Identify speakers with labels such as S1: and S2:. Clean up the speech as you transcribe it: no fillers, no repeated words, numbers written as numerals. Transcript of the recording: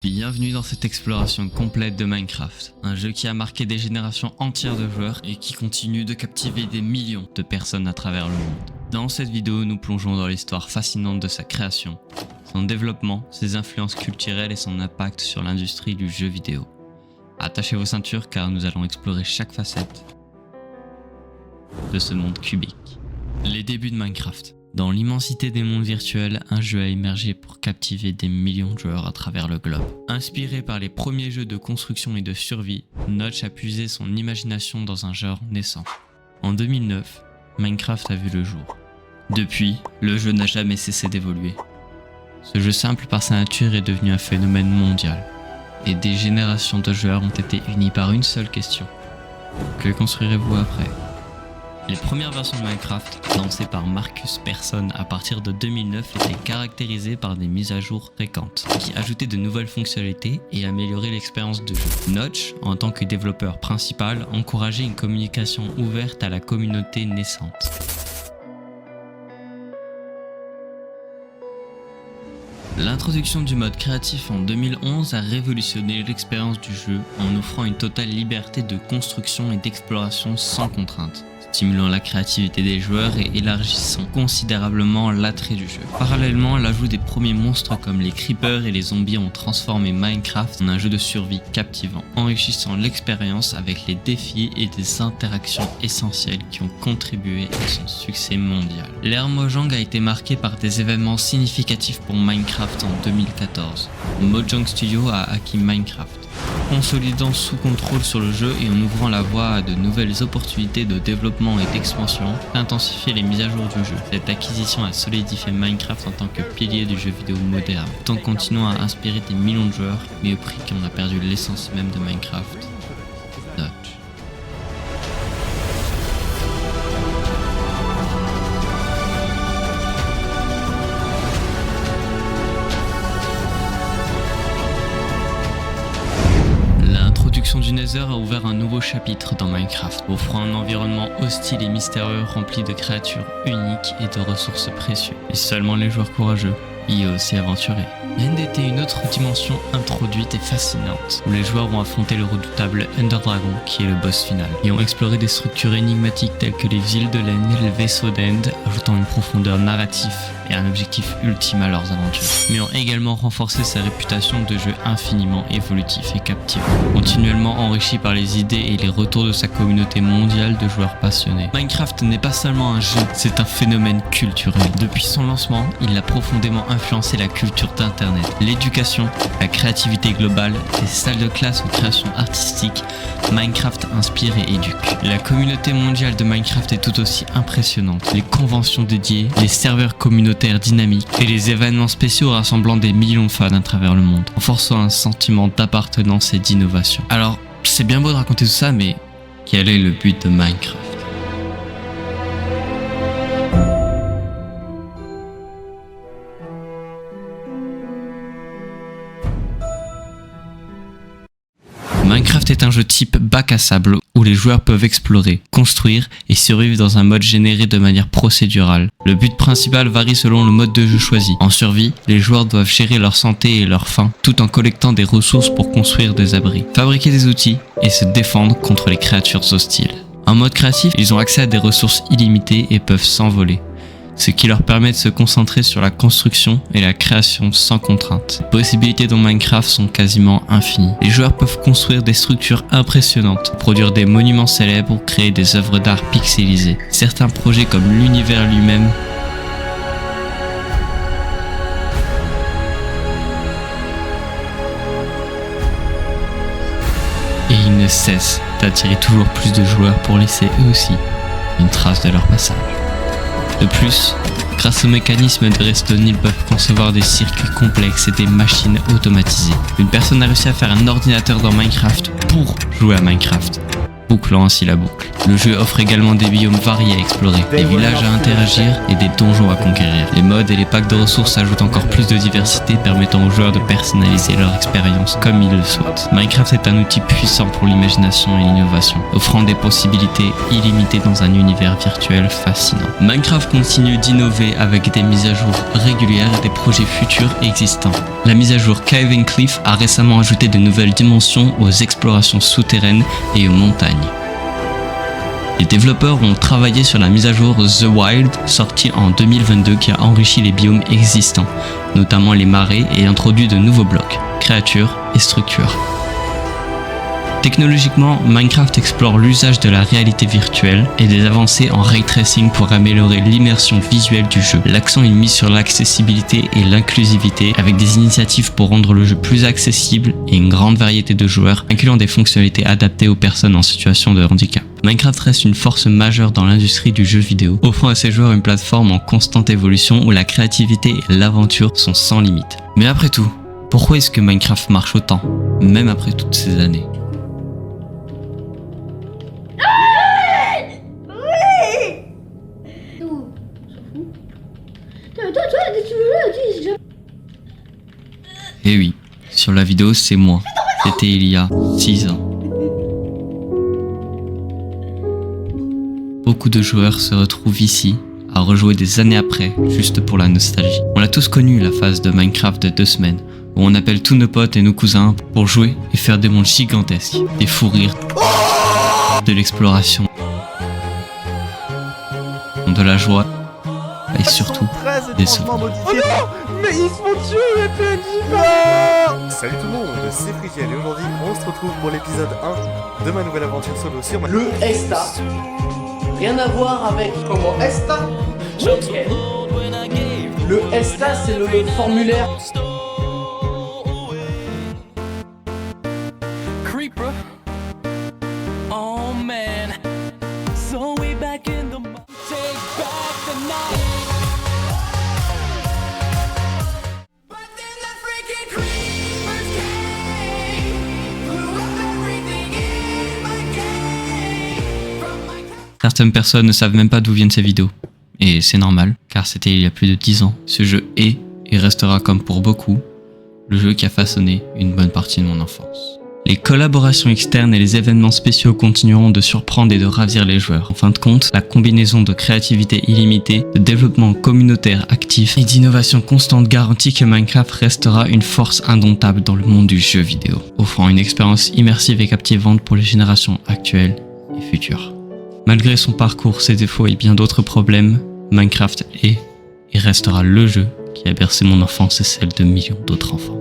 S1: Bienvenue dans cette exploration complète de Minecraft, un jeu qui a marqué des générations entières de joueurs et qui continue de captiver des millions de personnes à travers le monde. Dans cette vidéo, nous plongeons dans l'histoire fascinante de sa création, son développement, ses influences culturelles et son impact sur l'industrie du jeu vidéo. Attachez vos ceintures car nous allons explorer chaque facette de ce monde cubique. Les débuts de Minecraft. Dans l'immensité des mondes virtuels, un jeu a émergé pour captiver des millions de joueurs à travers le globe. Inspiré par les premiers jeux de construction et de survie, Notch a puisé son imagination dans un genre naissant. En 2009, Minecraft a vu le jour. Depuis, le jeu n'a jamais cessé d'évoluer. Ce jeu simple par sa nature est devenu un phénomène mondial. Et des générations de joueurs ont été unies par une seule question. Que construirez-vous après ? Les premières versions de Minecraft, lancées par Marcus Persson à partir de 2009, étaient caractérisées par des mises à jour fréquentes, qui ajoutaient de nouvelles fonctionnalités et amélioraient l'expérience de jeu. Notch, en tant que développeur principal, encourageait une communication ouverte à la communauté naissante. L'introduction du mode créatif en 2011 a révolutionné l'expérience du jeu en offrant une totale liberté de construction et d'exploration sans contrainte, stimulant la créativité des joueurs et élargissant considérablement l'attrait du jeu. Parallèlement, l'ajout des premiers monstres comme les creepers et les zombies ont transformé Minecraft en un jeu de survie captivant, enrichissant l'expérience avec les défis et des interactions essentielles qui ont contribué à son succès mondial. L'ère Mojang a été marquée par des événements significatifs pour Minecraft en 2014. Mojang Studio a acquis Minecraft, consolidant sous contrôle sur le jeu et en ouvrant la voie à de nouvelles opportunités de développement et d'expansion, intensifier les mises à jour du jeu. Cette acquisition a solidifié Minecraft en tant que pilier du jeu vidéo moderne, tout en continuant à inspirer des millions de joueurs, mais au prix qu'on a perdu l'essence même de Minecraft, Notch. L'introduction du Nether a ouvert un nouveau chapitre dans Minecraft, offrant un environnement hostile et mystérieux rempli de créatures uniques et de ressources précieuses. Et seulement les joueurs courageux y osent aventurer. L'End était une autre dimension introduite et fascinante, où les joueurs vont affronter le redoutable Ender Dragon, qui est le boss final, et ont exploré des structures énigmatiques telles que les villes de l'End et le vaisseau d'End, ajoutant une profondeur narrative et un objectif ultime à leurs aventures, mais ont également renforcé sa réputation de jeu infiniment évolutif et captivant, continuellement enrichi par les idées et les retours de sa communauté mondiale de joueurs passionnés. Minecraft n'est pas seulement un jeu, c'est un phénomène culturel. Depuis son lancement, il a profondément influencé la culture d'Internet, l'éducation, la créativité globale, des salles de classe aux créations artistiques. Minecraft inspire et éduque. La communauté mondiale de Minecraft est tout aussi impressionnante. Les conventions dédiées, les serveurs communautaires dynamiques et les événements spéciaux rassemblant des millions de fans à travers le monde, renforçant un sentiment d'appartenance et d'innovation. Alors, c'est bien beau de raconter tout ça, mais quel est le but de Minecraft ? Minecraft est un jeu type bac à sable où les joueurs peuvent explorer, construire et survivre dans un mode généré de manière procédurale. Le but principal varie selon le mode de jeu choisi. En survie, les joueurs doivent gérer leur santé et leur faim tout en collectant des ressources pour construire des abris, fabriquer des outils et se défendre contre les créatures hostiles. En mode créatif, ils ont accès à des ressources illimitées et peuvent s'envoler, ce qui leur permet de se concentrer sur la construction et la création sans contrainte. Les possibilités dans Minecraft sont quasiment infinies. Les joueurs peuvent construire des structures impressionnantes, produire des monuments célèbres ou créer des œuvres d'art pixelisées. Certains projets comme l'univers lui-même et ils ne cessent d'attirer toujours plus de joueurs pour laisser eux aussi une trace de leur passage. De plus, grâce au mécanisme de redstone, ils peuvent concevoir des circuits complexes et des machines automatisées. Une personne a réussi à faire un ordinateur dans Minecraft pour jouer à Minecraft. bouclant ainsi la boucle. Le jeu offre également des biomes variés à explorer, des villages à interagir et des donjons à conquérir. Les mods et les packs de ressources ajoutent encore plus de diversité, permettant aux joueurs de personnaliser leur expérience comme ils le souhaitent. Minecraft est un outil puissant pour l'imagination et l'innovation, offrant des possibilités illimitées dans un univers virtuel fascinant. Minecraft continue d'innover avec des mises à jour régulières et des projets futurs existants. La mise à jour Caving Cliff a récemment ajouté de nouvelles dimensions aux explorations souterraines et aux montagnes. Les développeurs ont travaillé sur la mise à jour The Wild, sortie en 2022, qui a enrichi les biomes existants, notamment les marais, et introduit de nouveaux blocs, créatures et structures. Technologiquement, Minecraft explore l'usage de la réalité virtuelle et des avancées en ray tracing pour améliorer l'immersion visuelle du jeu. L'accent est mis sur l'accessibilité et l'inclusivité avec des initiatives pour rendre le jeu plus accessible et une grande variété de joueurs, incluant des fonctionnalités adaptées aux personnes en situation de handicap. Minecraft reste une force majeure dans l'industrie du jeu vidéo, offrant à ses joueurs une plateforme en constante évolution où la créativité et l'aventure sont sans limite. Mais après tout, pourquoi est-ce que Minecraft marche autant, même après toutes ces années ? Eh oui, sur la vidéo c'est moi, c'était il y a 6 ans. Beaucoup de joueurs se retrouvent ici, à rejouer des années après, juste pour la nostalgie. On l'a tous connu, la phase de Minecraft de 2 semaines, où on appelle tous nos potes et nos cousins pour jouer et faire des mondes gigantesques, des fous rires, de l'exploration, de la joie et surtout des souvenirs.
S2: Oh non, mais ils se font tuer les PNJ.
S3: Salut tout le monde, c'est Frikiel et aujourd'hui on se retrouve pour l'épisode 1 de ma nouvelle aventure solo sur
S2: Le ESTA, rien à voir avec comment ESTA. Ok. Le ESTA c'est le formulaire.
S4: Creeper. Oh man. So we back in the take back the night. But then the freaking creepers came. Blew up everything in my game. From my
S1: Certaines personnes ne savent même pas d'où viennent ces vidéos. Et c'est normal, car c'était il y a plus de 10 ans. Ce jeu est, et restera comme pour beaucoup, le jeu qui a façonné une bonne partie de mon enfance. Les collaborations externes et les événements spéciaux continueront de surprendre et de ravir les joueurs. En fin de compte, la combinaison de créativité illimitée, de développement communautaire actif et d'innovation constante garantit que Minecraft restera une force indomptable dans le monde du jeu vidéo, offrant une expérience immersive et captivante pour les générations actuelles et futures. Malgré son parcours, ses défauts et bien d'autres problèmes, Minecraft est et restera le jeu qui a bercé mon enfance et celle de millions d'autres enfants.